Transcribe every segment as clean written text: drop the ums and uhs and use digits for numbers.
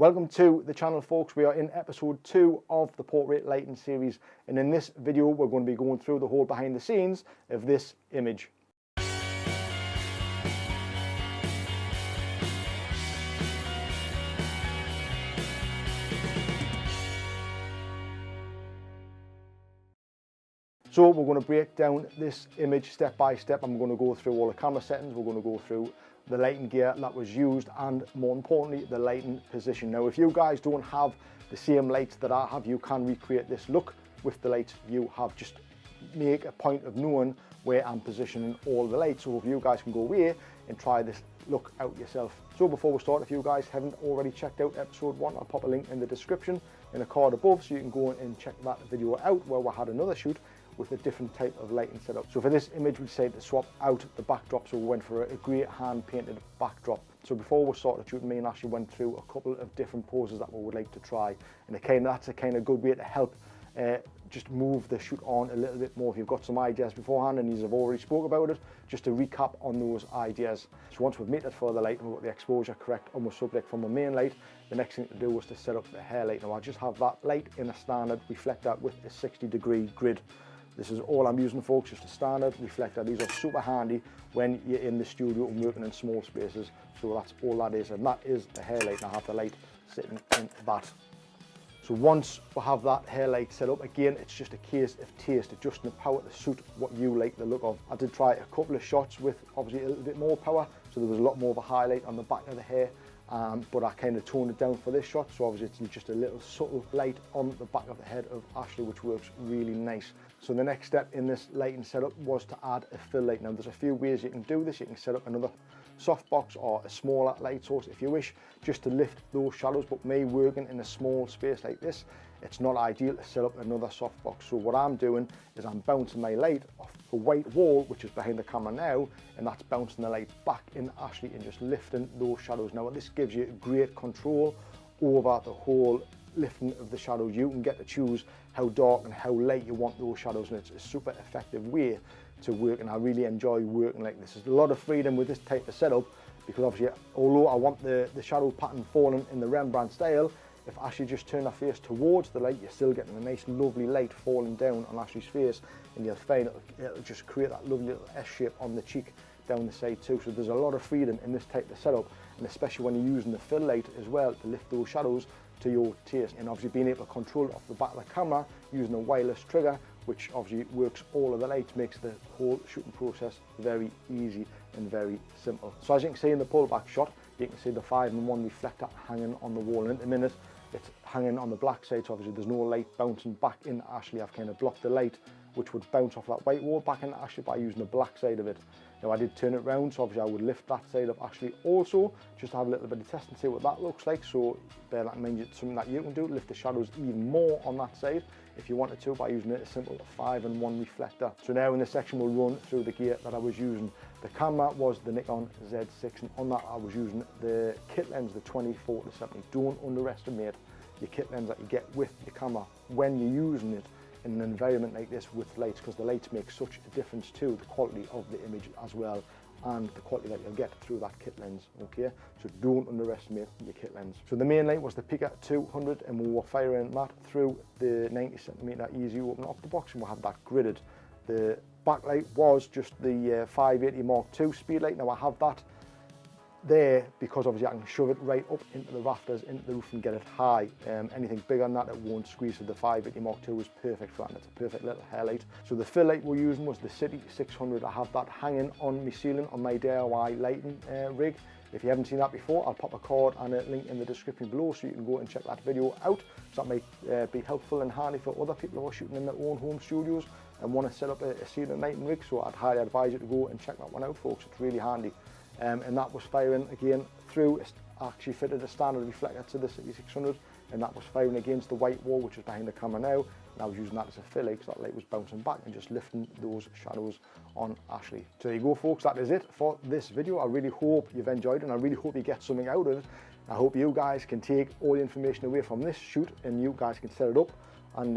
Welcome to the channel, folks. We are in episode 2 of the portrait lighting series, and in this video we're going to be going through the whole behind the scenes of this image. So we're going to break down this image step by step, and we're going to go through all the camera settings, we're going to go through the lighting gear that was used, and more importantly the lighting position. Now if you guys don't have the same lights that I have, you can recreate this look with the lights you have. Just make a point of knowing where I'm positioning all the lights, so if you guys can go away and try this look out yourself. So before we start, if you guys haven't already checked out episode 1, I'll pop a link in the description in a card above so you can go and check that video out, where we had another shoot with a different type of lighting setup. So for this image we decided to swap out the backdrop, so we went for a grey hand painted backdrop. So before we started shooting, me and Ashley went through a couple of different poses that we would like to try, and that's a kind of good way to help just move the shoot on a little bit more. If you've got some ideas beforehand and you've already spoke about it, just to recap on those ideas. So once we've made it for the light and we've got the exposure correct on the subject from the main light, the next thing to do was to set up the hair light. Now I just have that light in a standard reflector with a 60-degree grid. This is all I'm using, folks, just a standard reflector. These are super handy when you're in the studio and working in small spaces. So that's all that is, and that is the hair light. And I have the light sitting in that. So once we have that hair light set up, again, it's just a case of taste, adjusting the power to suit what you like the look of. I did try a couple of shots with obviously a little bit more power, so there was a lot more of a highlight on the back of the hair. But I kind of toned it down for this shot, so obviously it's just a little subtle light on the back of the head of Ashleigh, which works really nice. So the next step in this lighting setup was to add a fill light. Now there's a few ways you can do this. You can set up another softbox or a smaller light source if you wish, just to lift those shadows, but me working in a small space like this, it's not ideal to set up another softbox. So what I'm doing is I'm bouncing my light off the white wall, which is behind the camera now, and that's bouncing the light back in Ashleigh and just lifting those shadows. Now this gives you great control over the whole lifting of the shadows. You can get to choose how dark and how light you want those shadows, and it's a super effective way to work, and I really enjoy working like this. There's a lot of freedom with this type of setup, because obviously although I want the shadow pattern falling in the Rembrandt style, if Ashleigh just turn her face towards the light, you're still getting a nice lovely light falling down on Ashleigh's face, and you'll find it'll just create that lovely little S shape on the cheek down the side too. So there's a lot of freedom in this type of setup, and especially when you're using the fill light as well to lift those shadows to your taste, and obviously being able to control it off the back of the camera using a wireless trigger, which obviously works all of the lights, makes the whole shooting process very easy and very simple. So as you can see in the pullback shot, you can see the 5-in-1 reflector hanging on the wall, and at the minute it's hanging on the black side, so obviously there's no light bouncing back in Ashleigh. I've kind of blocked the light which would bounce off that white wall back in Ashleigh by using the black side of it. Now I did turn it round, so obviously I would lift that side of Ashleigh also, just to have a little bit of test and see what that looks like. So bear that in mind, it's something that you can do, lift the shadows even more on that side if you wanted to by using a simple 5-in-1 reflector. So now in this section we'll run through the gear that I was using. The camera was the Nikon Z6, and on that I was using the kit lens, the 24-70. Don't underestimate your kit lens that you get with the camera when you're using it in an environment like this with lights, because the lights make such a difference to the quality of the image as well, and the quality that you'll get through that kit lens, okay? So don't underestimate your kit lens. So the main light was the Pica 200, and we were firing that through the 90cm easy open octobox, and we had that gridded. The backlight was just the 580 Mark II speed light. Now I have that there because obviously I can shove it right up into the rafters, into the roof, and get it high. Anything bigger than that, it won't squeeze, so the 580 Mark II is perfect for that, and it's a perfect little hair light. So the fill light we're using was the City 600. I have that hanging on my ceiling on my DIY lighting rig. If you haven't seen that before, I'll pop a card and a link in the description below so you can go and check that video out. So that might be helpful and handy for other people who are shooting in their own home studios and want to set up a ceiling lighting rig. So I'd highly advise you to go and check that one out, folks. It's really handy. And that was firing again through, I actually fitted a standard reflector to the City 600, and that was firing against the white wall, which is behind the camera now, and I was using that as a fill light because that light was bouncing back and just lifting those shadows on Ashleigh. So there you go, folks, that is it for this video. I really hope you've enjoyed it, and I really hope you get something out of it. I hope you guys can take all the information away from this shoot, and you guys can set it up and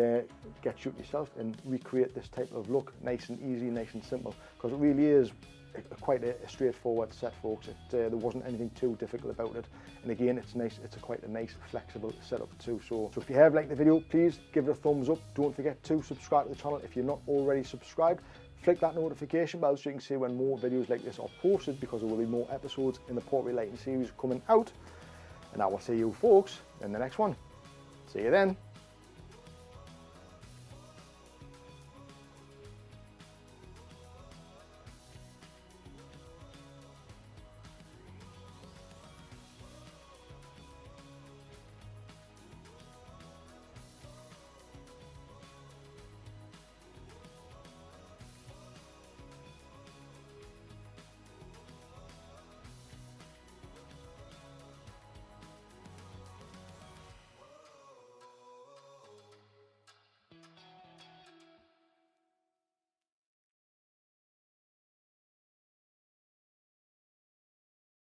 get shooting yourself and recreate this type of look nice and easy, nice and simple, because it really is quite a straightforward set, folks. There wasn't anything too difficult about it, and again, it's nice. It's quite a nice, flexible setup too. So if you have liked the video, please give it a thumbs up. Don't forget to subscribe to the channel if you're not already subscribed. Flick that notification bell so you can see when more videos like this are posted, because there will be more episodes in the portrait lighting series coming out. And I will see you folks in the next one. See you then.